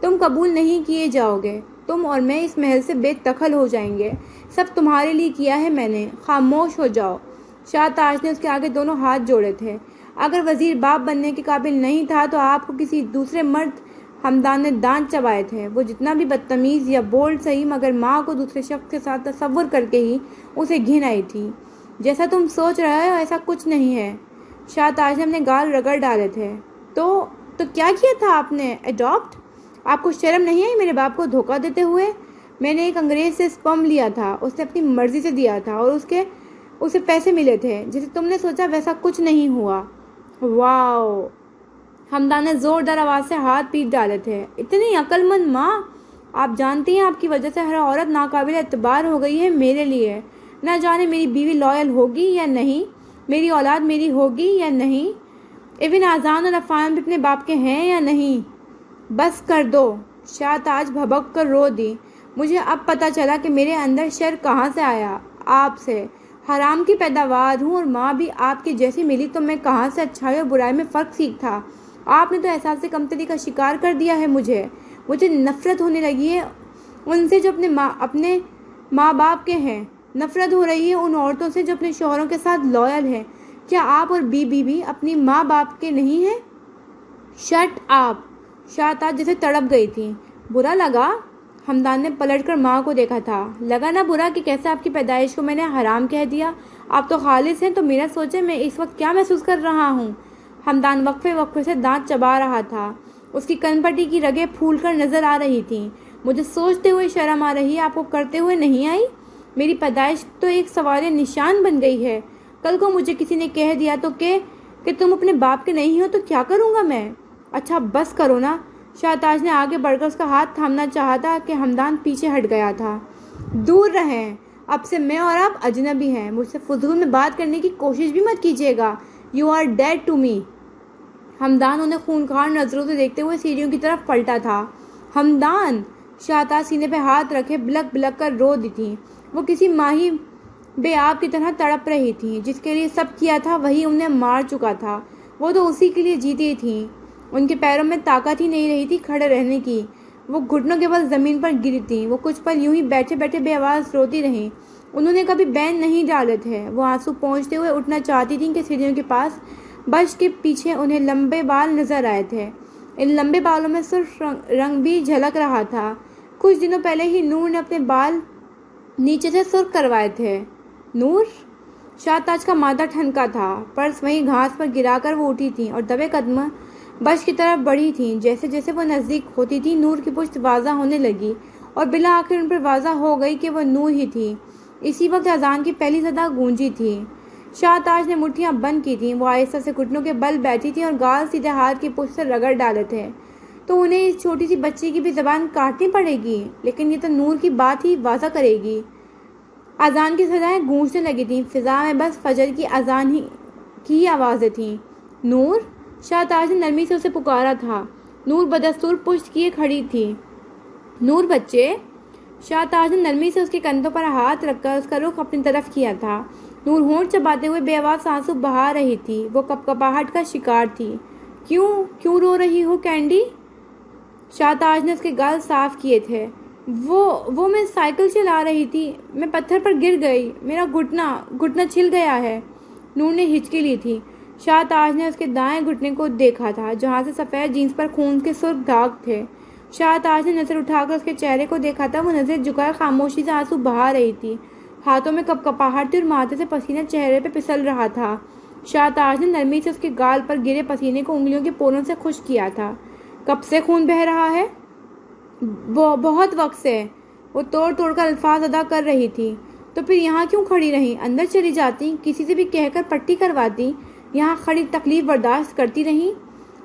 تم قبول نہیں کیے جاؤ گے، تم اور میں اس محل سے بے دخل ہو جائیں گے، سب تمہارے لیے کیا ہے میں نے، خاموش ہو جاؤ۔ شاہ تاج نے اس کے آگے دونوں ہاتھ جوڑے تھے۔ اگر وزیر باپ بننے کے قابل نہیں تھا تو آپ کو کسی دوسرے مرد ہمدان نے دانت چبائے تھے۔ وہ جتنا بھی بدتمیز یا بولڈ صحیح، مگر ماں کو دوسرے شخص کے ساتھ تصور کر کے ہی اسے گھن آئی تھی۔ جیسا تم سوچ رہے ہو ایسا کچھ نہیں ہے۔ شاہ تاج نے اپنے گال رگڑ ڈالے تھے۔ تو کیا کیا تھا آپ نے؟ اڈاپٹ؟ آپ کو شرم نہیں آئی میرے باپ کو دھوکہ دیتے ہوئے؟ میں نے ایک انگریز سے سپرم لیا تھا، اس نے اپنی مرضی سے دیا تھا، اور اسے پیسے ملے تھے۔ جیسے تم نے سوچا ویسا کچھ نہیں ہوا۔ واو! ہمدان نے زوردار آواز سے ہاتھ پیٹ ڈالے تھے۔ اتنی عقل مند ماں! آپ جانتی ہیں آپ کی وجہ سے ہر عورت ناقابل اعتبار ہو گئی ہے میرے لیے۔ نہ جانے میری بیوی لائل ہوگی یا نہیں، میری اولاد میری ہوگی یا نہیں، ایون اذان اور عفان بھی اپنے باپ کے ہیں یا نہیں۔ بس کر دو! شاہ تاج بھبک کر رو دی۔ مجھے اب پتہ چلا کہ میرے اندر شر کہاں سے آیا۔ آپ سے حرام کی پیداوار ہوں اور ماں بھی آپ کی جیسی ملی تو میں کہاں سے اچھائی اور برائی میں فرق سیکھتا۔ آپ نے تو احساس کمتری کا شکار کر دیا ہے مجھے نفرت ہونے لگی ہے ان سے جو اپنے ماں باپ کے ہیں، نفرت ہو رہی ہے ان عورتوں سے جو اپنے شوہروں کے ساتھ لائل ہیں۔ کیا آپ اور بی بھی اپنی ماں باپ کے نہیں ہیں؟ شٹ آپ! شاہ تاج جیسے تڑپ گئی تھی۔ برا لگا؟ ہمدان نے پلٹ کر ماں کو دیکھا تھا۔ لگا نہ برا کہ کیسے آپ کی پیدائش کو میں نے حرام کہہ دیا؟ آپ تو خالص ہیں تو میرا سوچے میں اس وقت کیا محسوس کر رہا ہوں۔ ہمدان وقفے سے دانت چبا رہا تھا۔ اس کی کن پٹی کی رگیں پھول کر نظر آ رہی تھیں۔ مجھے سوچتے ہوئے شرم آ رہی ہے، آپ کو کرتے ہوئے نہیں آئی؟ میری پیدائش تو ایک سوال نشان بن گئی ہے۔ کل کو مجھے کسی نے کہہ دیا تو کہ تم اپنے باپ کے نہیں ہو تو کیا کروں گا میں؟ اچھا بس کرو نا۔ شاہ تاج نے آگے بڑھ کر اس کا ہاتھ تھامنا چاہا تھا کہ ہمدان پیچھے ہٹ گیا تھا۔ دور رہیں، اب سے میں اور آپ اجنبی ہیں۔ مجھ سے فضول میں بات کرنے کی کوشش بھی مت کیجیے گا۔ You are dead to me. Hamdan انہیں خونخوار نظروں سے دیکھتے ہوئے سیڑھیوں کی طرف پلٹا تھا۔ ہمدان! شاہ تاج سینے پہ ہاتھ رکھے بلک بلک کر رو دی تھی۔ وہ کسی ماہی بے آب کی طرح تڑپ رہی تھی۔ جس کے لیے سب کیا تھا وہی انہیں مار چکا تھا۔ وہ تو اسی کے لیے جیتی تھیں۔ ان کے پیروں میں طاقت ہی نہیں رہی تھی کھڑے رہنے کی۔ وہ گھٹنوں کے بل زمین پر گری تھیں۔ وہ کچھ پل یوں ہی بیٹھے بیٹھے بے آواز روتی رہیں۔ انہوں نے کبھی بین نہیں ڈالے تھے۔ وہ آنسو پہنچتے ہوئے اٹھنا چاہتی تھیں کہ سیڑھیوں کے پاس بش کے پیچھے انہیں لمبے بال نظر آئے تھے۔ ان لمبے بالوں میں سرخ رنگ بھی جھلک رہا تھا۔ کچھ دنوں پہلے ہی نور نے اپنے بال نیچے سے سرخ کروائے تھے۔ نور؟ شاہ تاج کا ماتھا ٹھنکا تھا۔ پرس وہیں گھاس پر گرا کر وہ اٹھی تھیں اور دبے قدم بش کی طرف بڑھی تھیں۔ جیسے جیسے وہ نزدیک ہوتی تھی نور کی پشت واضح ہونے لگی اور بالآخر ان پر واضح ہو گئی کہ وہ نور ہی تھی۔ اسی وقت اذان کی پہلی صدا گونجی تھی۔ شاہ تاج نے مٹھیاں بند کی تھیں۔ وہ آہستہ سے گھٹنوں کے بل بیٹھی تھی اور گال سیدھے ہاتھ کی پشت سے رگڑ ڈالے تھے۔ تو انہیں اس چھوٹی سی بچی کی بھی زبان کاٹنی پڑے گی، لیکن یہ تو نور کی بات ہی واضح کرے گی۔ اذان کی صدائیں گونجنے لگی تھیں۔ فضا میں بس فجر کی اذان کی آوازیں تھیں۔ نور! شاہ تاج نے نرمی سے اسے پکارا تھا۔ نور بدستور پشت کیے کھڑی تھی۔ نور بچے! شاہ تاج نے نرمی سے اس کے کندھوں پر ہاتھ رکھ کر اس کا رخ اپنی طرف کیا تھا۔ نور ہونٹ چباتے ہوئے بے آواز آنسو بہا رہی تھی۔ وہ کپکپاہٹ کا شکار تھی۔ کیوں رو رہی ہو کینڈی؟ شاہ تاج نے اس کے گال صاف کیے تھے۔ وہ میں سائیکل چلا رہی تھی، میں پتھر پر گر گئی، میرا گھٹنا چھل گیا ہے۔ نور نے ہچکی لی تھی۔ شاہ تاج نے اس کے دائیں گھٹنے کو دیکھا تھا جہاں سے سفید جینس پر خون کے سرخ داغ تھے۔ شاہ تاج نے نظر اٹھا کر اس کے چہرے کو دیکھا تھا۔ وہ نظر جھکائے خاموشی سے آنسو بہا رہی تھی۔ ہاتھوں میں کپکپاہٹ تھی اور ماتھے سے پسینہ چہرے پہ پھسل رہا تھا۔ شاہ تاج نے نرمی سے اس کے گال پر گرے پسینے کو انگلیوں کے پوروں سے خشک کیا تھا۔ کب سے خون بہہ رہا ہے؟ بہت وقت سے۔ وہ توڑ توڑ کر الفاظ ادا کر رہی تھی۔ تو پھر یہاں کیوں کھڑی رہی؟ اندر چلی جاتی، کسی سے بھی کہہ کر پٹی کرواتی، یہاں کھڑی تکلیف برداشت کرتی رہی۔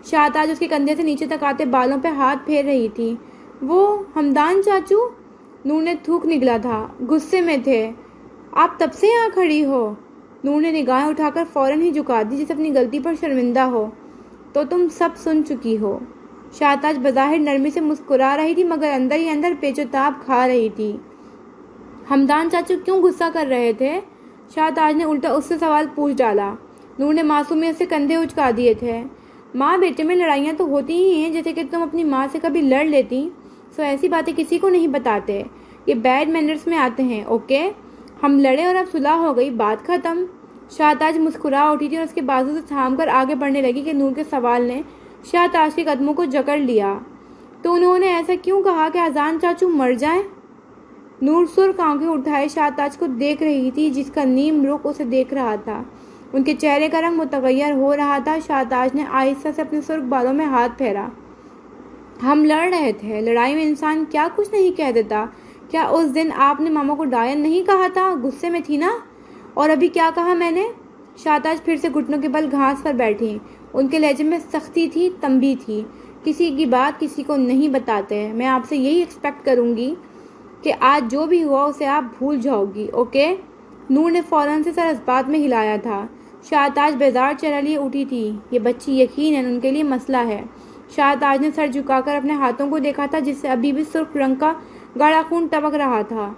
شاہ تاج اس کے کندھے سے نیچے تک آتے بالوں پہ ہاتھ پھیر رہی تھی۔ وہ ہمدان چاچو؟ نور نے تھوک نگلا تھا۔ غصے میں تھے۔ آپ تب سے یہاں کھڑی ہو؟ نور نے نگاہیں اٹھا کر فوراً ہی جھکا دی جیسے اپنی غلطی پر شرمندہ ہو۔ تو تم سب سن چکی ہو۔ شاہ تاج بظاہر نرمی سے مسکرا رہی تھی مگر اندر ہی اندر پیچ و تاب کھا رہی تھی۔ ہمدان چاچو کیوں غصہ کر رہے تھے؟ شاہ تاج نے الٹا اس سے سوال پوچھ ڈالا۔ نور نے معصومیت سے کندھے اچکا دیے تھے۔ ماں بیٹے میں لڑائیاں تو ہوتی ہی ہیں، جیسے کہ تم اپنی ماں سے کبھی لڑ لیتی، سو ایسی باتیں کسی کو نہیں بتاتے، یہ بیڈ مینرز میں آتے ہیں، اوکے؟ ہم لڑے اور اب صلح ہو گئی، بات ختم۔ شاہتاج مسکرا اٹھی تھی اور اس کے بازو سے تھام کر آگے بڑھنے لگی کہ نور کے سوال نے شاہتاج کے قدموں کو جکڑ لیا۔ تو انہوں نے ایسا کیوں کہا کہ اذان چاچو مر جائیں؟ نور سرخ آنکھیں اٹھائے شاہتاج کو دیکھ رہی تھی، جس کا نیم رخ اسے دیکھ رہا تھا۔ ان کے چہرے کا رنگ متغیر ہو رہا تھا۔ شاہتاج نے آہستہ سے اپنے سرخ بالوں میں ہاتھ پھیرا۔ ہم لڑ رہے تھے، لڑائی میں انسان کیا کچھ نہیں کہہ دیتا۔ کیا اس دن آپ نے ماما کو ڈائن نہیں کہا تھا؟ غصے میں تھی نا؟ اور ابھی کیا کہا میں نے؟ شاہتاج پھر سے گھٹنوں کے بل گھاس پر بیٹھی۔ ان کے لہجے میں سختی تھی، تنبیہ تھی۔ کسی کی بات کسی کو نہیں بتاتے۔ میں آپ سے یہی ایکسپیکٹ کروں گی کہ آج جو بھی ہوا اسے آپ بھول جاؤ گی، اوکے؟ نور نے فوراً سے سر اس بات میں ہلایا تھا۔ شاہتاج بیزار چہرہ لیے اٹھی تھی۔ یہ بچی یقیناً ان کے لیے مسئلہ ہے۔ شاہتاج نے سر جھکا کر اپنے ہاتھوں کو دیکھا تھا، جس سے ابھی بھی سرخ رنگ کا گاڑھا خون ٹپک رہا تھا۔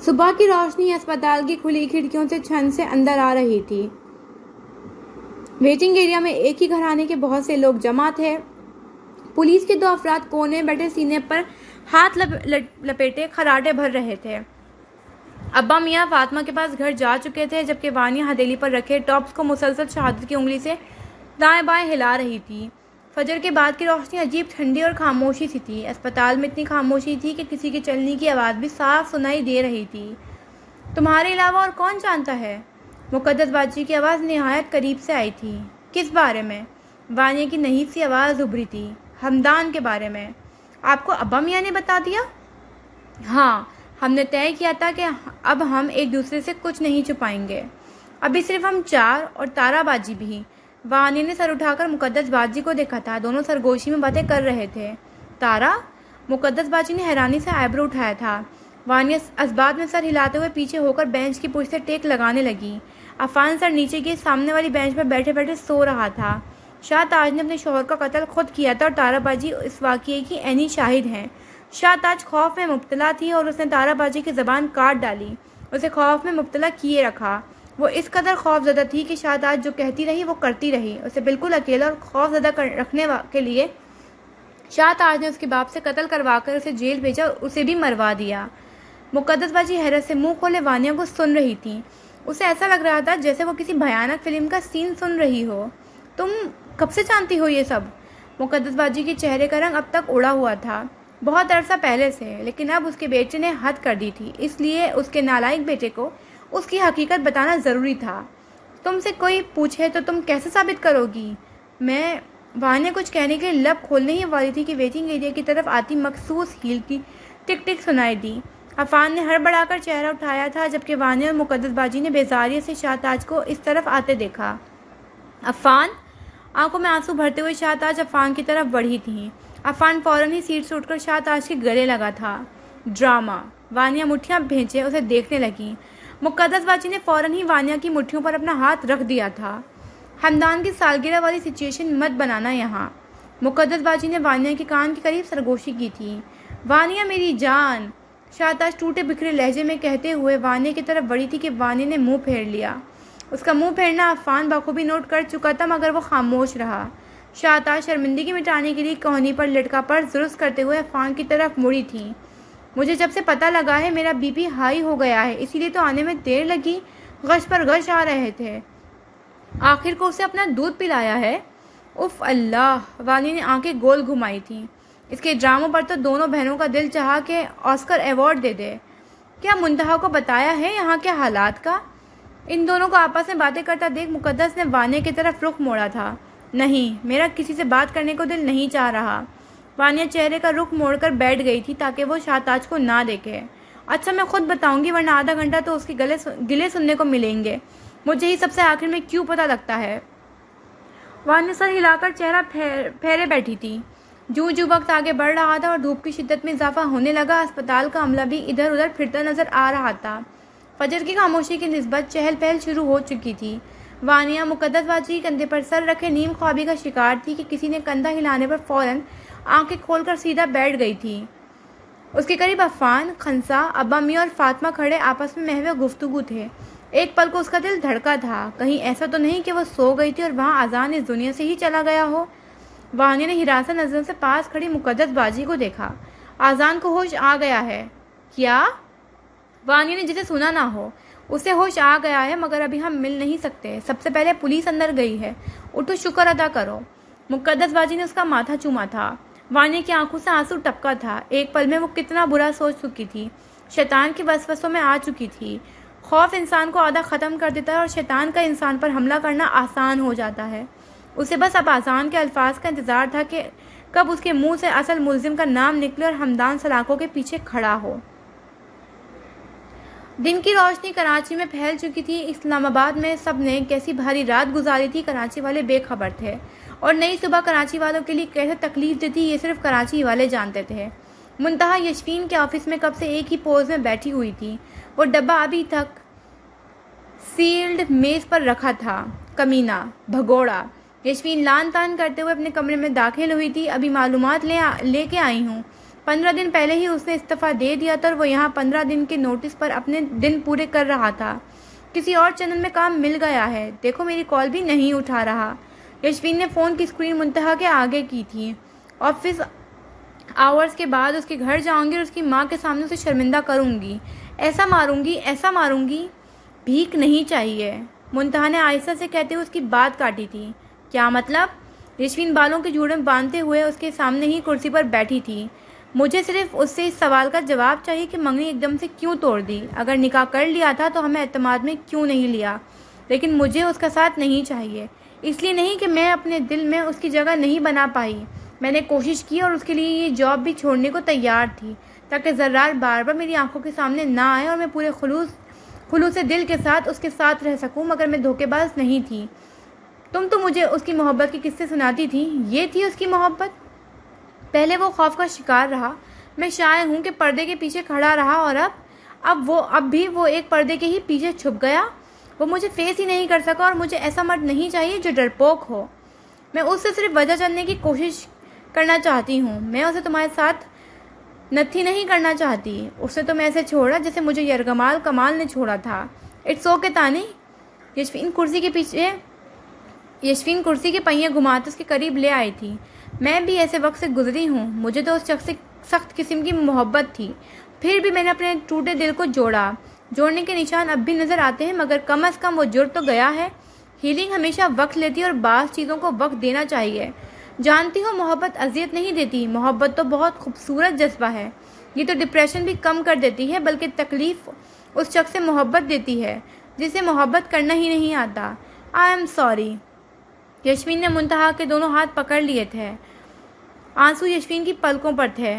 صبح کی روشنی اسپتال کی کھلی کھڑکیوں سے چھن سے اندر آ رہی تھی۔ ویٹنگ ایریا میں ایک ہی گھرانے کے بہت سے لوگ جمع تھے۔ پولیس کے 2 افراد کونے میں بیٹھے سینے پر ہاتھ لپیٹے خراٹے بھر رہے تھے۔ ابا میاں فاطمہ کے پاس گھر جا چکے تھے، جبکہ وانیہ ہتھیلی پر رکھے ٹاپس کو مسلسل شہادت کی انگلی سے دائیں بائیں ہلا رہی تھی۔ فجر کے بعد کی روشنی عجیب ٹھنڈی اور خاموشی سی تھی۔ اسپتال میں اتنی خاموشی تھی کہ کسی کے چلنے کی آواز بھی صاف سنائی دے رہی تھی۔ تمہارے علاوہ اور کون جانتا ہے؟ مقدس باجی کی آواز نہایت قریب سے آئی تھی۔ کس بارے میں؟ وانیہ کی نحیف سی آواز ابھری تھی۔ حمدان کے بارے میں۔ آپ کو ابا میاں نے بتا دیا؟ ہاں، ہم نے طے کیا تھا کہ اب ہم ایک دوسرے سے کچھ نہیں چھپائیں گے۔ ابھی صرف ہم 4 اور تارا باجی بھی۔ وانیہ نے سر اٹھا کر مقدس باجی کو دیکھا تھا۔ دونوں سرگوشی میں باتیں کر رہے تھے۔ تارا؟ مقدس باجی نے حیرانی سے آئیبرو اٹھایا تھا۔ وانیہ اسبات میں سر ہلاتے ہوئے پیچھے ہو کر بینچ کی پشت سے ٹیک لگانے لگی۔ عفان سر نیچے کی سامنے والی بینچ پر بیٹھے بیٹھے سو رہا تھا۔ شاہتاج نے اپنے شوہر کا قتل خود کیا تھا اور تارا باجی اس واقعے کی عینی شاہد ہیں۔ شاہتاج خوف میں مبتلا تھی اور اس نے تارا باجی کی زبان کاٹ ڈالی، اسے خوف میں مبتلا کیے رکھا۔ وہ اس قدر خوف زدہ تھی کہ شاہتاج جو کہتی رہی وہ کرتی رہی۔ اسے بالکل اکیلا اور خوف زدہ رکھنے کے لیے شاہتاج نے اس کے باپ سے قتل کروا کر اسے جیل بھیجا اور اسے بھی مروا دیا۔ مقدس باجی حیرت سے منہ کھولے وانیہ کو سن رہی تھی۔ اسے ایسا لگ رہا تھا جیسے وہ کسی بھیانک فلم کا سین سن رہی ہو۔ تم کب سے جانتی ہو یہ سب؟ مقدس باجی کے چہرے کا رنگ اب تک اڑا ہوا تھا، بہت عرصہ پہلے سے، لیکن اب اس کے بیٹے نے حد کر دی تھی، اس لیے اس کے نالائق بیٹے کو اس کی حقیقت بتانا ضروری تھا۔ تم سے کوئی پوچھے تو تم کیسے ثابت کرو گی؟ میں وانیہ کچھ کہنے کے لیے لب کھولنے ہی والی تھی کہ ویٹنگ ایریا کی طرف آتی مخصوص ہیل کی ٹک ٹک سنائی دی۔ عفان نے ہڑبڑا کر چہرہ اٹھایا تھا، جبکہ وانیہ اور مقدس باجی نے بیزاری سے شاہتاج کو اس طرف آتے دیکھا۔ عفان! آنکھوں میں آنسو بھرتے ہوئے شاہتاج عفان کی طرف بڑھی تھی۔ عفان فوراً ہی سیٹ سے اٹھ کر شاہتاج کے گلے لگا تھا۔ ڈرامہ! وانیہ مٹھیاں بھینچے اسے دیکھنے لگی۔ مقدس باجی نے فوراً ہی وانیہ کی مٹھیوں پر اپنا ہاتھ رکھ دیا تھا۔ حمدان کی سالگرہ والی سچویشن مت بنانا یہاں۔ مقدس باجی نے وانیہ کے کان کے قریب سرگوشی کی تھی۔ وانیہ میری جان! شاہتاج ٹوٹے بکھرے لہجے میں کہتے ہوئے وانیہ کی طرف بڑھی تھی کہ وانیہ نے منہ پھیر لیا۔ اس کا منہ پھیرنا عفان بخوبی نوٹ کر چکا تھا، مگر وہ خاموش رہا۔ شاہتاج شرمندگی مٹانے کے لیے کوہنی پر لٹکا پرس درست کرتے ہوئے عفان کی طرف مڑی تھی۔ مجھے جب سے پتہ لگا ہے میرا بی پی ہائی ہو گیا ہے، اسی لیے تو آنے میں دیر لگی، غش پر غش آ رہے تھے۔ آخر کو اسے اپنا دودھ پلایا ہے؟ اف اللہ! وانیہ نے آنکھیں گول گھمائی تھیں۔ اس کے ڈراموں پر تو دونوں بہنوں کا دل چاہا کہ آسکر ایوارڈ دے دے۔ کیا منتہا کو بتایا ہے یہاں کے حالات کا؟ ان دونوں کو آپس میں باتیں کرتا دیکھ مقدس نے وانیہ کی طرف رخ موڑا تھا۔ نہیں، میرا کسی سے بات کرنے کو دل نہیں چاہ رہا۔ وانیہ چہرے کا رخ موڑ کر بیٹھ گئی تھی تاکہ وہ شاہتاج کو نہ دیکھے۔ اچھا میں خود بتاؤں گی، ورنہ آدھا گھنٹہ تو اس کے گلے سننے کو ملیں گے۔ مجھے ہی سب سے آخر میں کیوں پتہ لگتا ہے؟ وانیہ سر ہلا کر چہرہ پھیرے بیٹھی تھی۔ جوں جوں وقت آگے بڑھ رہا تھا اور دھوپ کی شدت میں اضافہ ہونے لگا، اسپتال کا عملہ بھی ادھر ادھر پھرتا نظر آ رہا تھا۔ فجر کی خاموشی کی نسبت چہل پہل شروع ہو چکی تھی۔ وانیہ مقدس باجی کے کندھے پر سر رکھے نیم خوابی کا شکار تھی کہ کسی نے کندھا ہلانے پر فوراً آنکھیں کھول کر سیدھا بیٹھ گئی تھی۔ اس کے قریب عفان، خنسا، ابا میاں اور فاطمہ کھڑے آپس میں محو گفتگو تھے۔ ایک پل کو اس کا دل دھڑکا تھا، کہیں ایسا تو نہیں کہ وہ سو گئی تھی اور وہاں اذان اس دنیا سے ہی چلا گیا ہو۔ وانیہ نے ہراساں نظروں سے پاس کھڑی مقدس باجی کو دیکھا۔ اذان کو ہوش آ گیا ہے۔ کیا؟ وانیہ نے جسے سنا نہ ہو۔ اسے ہوش آ گیا ہے مگر ابھی ہم مل نہیں سکتے، سب سے پہلے پولیس اندر گئی ہے، اٹھو شکر ادا کرو۔ مقدس باجی نے اس کا ماتھا چوما تھا۔ وانیہ کی آنکھوں سے آنسو ٹپکا تھا، ایک پل میں وہ کتنا برا سوچ چکی تھی، شیطان کے وسوسوں میں آ چکی تھی۔ خوف انسان کو آدھا ختم کر دیتا ہے اور شیطان کا انسان پر حملہ کرنا آسان ہو جاتا ہے۔ اسے بس اب اذان کے الفاظ کا انتظار تھا کہ کب اس کے منہ سے اصل ملزم کا نام نکلے اور ہمدان سلاخوں کے پیچھے کھڑا ہو۔ دن کی روشنی کراچی میں پھیل چکی تھی۔ اسلام آباد میں سب نے کیسی بھاری رات گزاری تھی، کراچی والے بے خبر تھے، اور نئی صبح کراچی والوں کے لیے کیسے تکلیف دہ تھی یہ صرف کراچی والے جانتے تھے۔ منتہا یشفین کے آفس میں کب سے ایک ہی پوز میں بیٹھی ہوئی تھی، وہ ڈبہ ابھی تک سیلڈ میز پر رکھا تھا۔ کمینہ، بھگوڑا، یشفین لان تان کرتے ہوئے اپنے کمرے میں داخل ہوئی تھی۔ ابھی معلومات لے کے آئی ہوں۔ 15 دن پہلے ہی اس نے استعفیٰ دے دیا تھا اور وہ یہاں 15 دن کے نوٹس پر اپنے دن پورے کر رہا تھا۔ کسی اور چینل میں کام مل گیا ہے، دیکھو میری کال بھی نہیں اٹھا رہا۔ یشفین نے فون کی اسکرین منتہا کے آگے کی تھی۔ آفس آورز کے بعد اس کے گھر جاؤں گی اور اس کی ماں کے سامنے اسے شرمندہ کروں گی، ایسا ماروں گی۔ بھیک نہیں چاہیے، منتہا نے آہستہ سے کہتے ہوئے اس کی بات کاٹی تھی۔ کیا مطلب؟ یشفین بالوں کے جوڑے باندھتے ہوئے اس کے سامنے ہی کرسی پر بیٹھی تھی۔ مجھے صرف اس سے اس سوال کا جواب چاہیے کہ منگنی ایک دم سے کیوں توڑ دی؟ اگر نکاح کر لیا تھا تو ہمیں اعتماد میں کیوں نہیں لیا؟ لیکن مجھے اس کا ساتھ نہیں چاہیے، اس لیے نہیں کہ میں اپنے دل میں اس کی جگہ نہیں بنا پائی۔ میں نے کوشش کی اور اس کے لیے یہ جاب بھی چھوڑنے کو تیار تھی تاکہ ذرات بار بار میری آنکھوں کے سامنے نہ آئے اور میں پورے خلوص دل کے ساتھ اس کے ساتھ رہ سکوں، مگر میں دھوکے باز نہیں تھی۔ تم تو مجھے اس کی محبت کے قصے سناتی تھی، یہ تھی اس کی محبت؟ پہلے وہ خوف کا شکار رہا، میں شائع ہوں کہ پردے کے پیچھے کھڑا رہا، اور اب بھی وہ ایک پردے کے ہی پیچھے چھپ گیا۔ وہ مجھے فیس ہی نہیں کر سکا، اور مجھے ایسا مرد نہیں چاہیے جو ڈرپوک ہو۔ میں اس سے صرف وجہ جاننے کی کوشش کرنا چاہتی ہوں، میں اسے تمہارے ساتھ نتھی نہیں کرنا چاہتی۔ اس نے تمہیں ایسے چھوڑا جیسے مجھے یرغمال کمال نے چھوڑا تھا۔ اٹس اوکے تانی۔ یشفین کرسی کے پہیے گھماتے اس کے قریب لے آئی تھی۔ میں بھی ایسے وقت سے گزری ہوں، مجھے تو اس شخص سے سخت قسم کی محبت تھی، پھر بھی میں نے اپنے ٹوٹے دل کو جوڑنے کے نشان اب بھی نظر آتے ہیں، مگر کم از کم وہ جڑ تو گیا ہے۔ ہیلنگ ہمیشہ وقت لیتی ہے اور بعض چیزوں کو وقت دینا چاہیے۔ جانتی ہو محبت اذیت نہیں دیتی، محبت تو بہت خوبصورت جذبہ ہے، یہ تو ڈپریشن بھی کم کر دیتی ہے، بلکہ تکلیف اس شخص سے محبت دیتی ہے جسے محبت کرنا ہی نہیں آتا۔ I am sorry. یشفین نے منتہا کے دونوں ہاتھ پکڑ لیے تھے، آنسو یشفین کی پلکوں پر تھے۔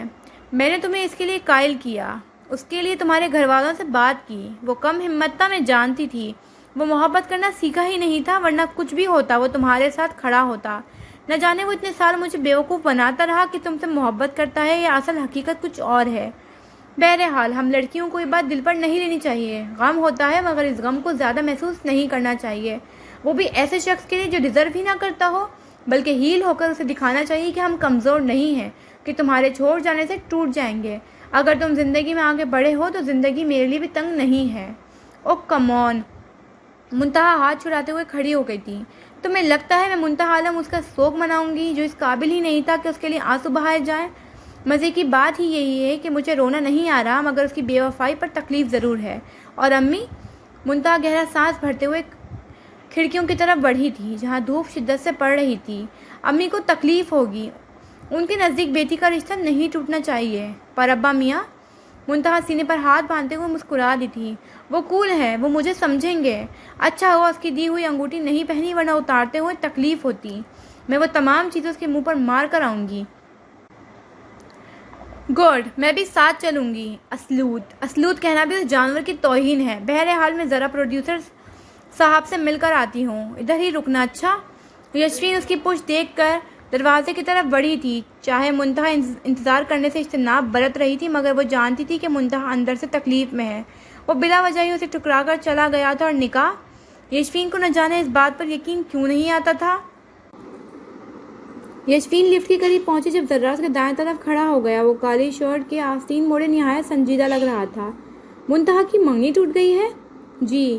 میں نے تمہیں اس کے لیے قائل کیا، اس کے لیے تمہارے گھر والوں سے بات کی، وہ کم ہمتہ میں جانتی تھی، وہ محبت کرنا سیکھا ہی نہیں تھا، ورنہ کچھ بھی ہوتا وہ تمہارے ساتھ کھڑا ہوتا۔ نہ جانے وہ اتنے سال مجھے بیوقوف بناتا رہا کہ تم سے محبت کرتا ہے یا اصل حقیقت کچھ اور ہے۔ بہرحال ہم لڑکیوں کو یہ بات دل پر نہیں لینی چاہیے، غم ہوتا ہے مگر اس غم کو زیادہ محسوس نہیں کرنا چاہیے، وہ بھی ایسے شخص کے لیے جو ڈیزرو ہی نہ کرتا ہو، بلکہ ہیل ہو کر اسے دکھانا چاہیے کہ ہم کمزور نہیں ہیں، کہ تمہارے چھوڑ جانے سے ٹوٹ جائیں گے۔ اگر تم زندگی میں آگے بڑھے ہو تو زندگی میرے لیے بھی تنگ نہیں ہے۔ او کم آن۔ منتہا ہاتھ چھڑاتے ہوئے کھڑی ہو گئی تھی۔ تمہیں لگتا ہے میں منتہا عالم اس کا سوگ مناؤں گی جو اس قابل ہی نہیں تھا کہ اس کے لیے آنسو بہائے جائیں؟ مزے کی بات ہی یہی ہے کہ مجھے رونا نہیں آ رہا، مگر اس کی بے وفائی پر تکلیف ضرور ہے۔ اور امی؟ منتہا گہرا سانس بھرتے ہوئے کھڑکیوں کی طرف بڑھی تھی جہاں دھوپ شدت سے پڑ رہی تھی۔ امی کو تکلیف ہوگی، ان کے نزدیک بیٹی کا رشتہ نہیں ٹوٹنا چاہیے، پر ابا میاں؟ منتہا سینے پر ہاتھ باندھتے ہوئے مسکرا دی تھی۔ وہ کول ہے، وہ مجھے سمجھیں گے۔ اچھا ہوا اس کی دی ہوئی انگوٹھی نہیں پہنی، ورنہ اتارتے ہوئے تکلیف ہوتی۔ میں وہ تمام چیزیں اس کے منہ پر مار کر آؤں گی۔ گڈ، میں بھی ساتھ چلوں گی۔ اسلوت کہنا بھی اس جانور کی توہین ہے۔ بہرحال میں ذرا پروڈیوسر صاحب سے مل کر آتی ہوں، ادھر ہی رکنا۔ اچھا؟ یشفین اس کی پشت دیکھ کر دروازے کی طرف بڑھی تھی، چاہے منتہا انتظار کرنے سے اجتناب برت رہی تھی، مگر وہ جانتی تھی کہ منتہا اندر سے تکلیف میں ہے۔ وہ بلا وجہ ہی اسے ٹھکرا کر چلا گیا تھا، اور نکاح؟ یشفین کو نہ جانے اس بات پر یقین کیوں نہیں آتا تھا۔ یشفین لفٹ کے قریب پہنچی جب ذرات کے دائیں طرف کھڑا ہو گیا۔ وہ کالی شرٹ کے آستین موڑے نہایت سنجیدہ لگ رہا تھا۔ منتہا کی منگنی ٹوٹ گئی ہے؟ جی۔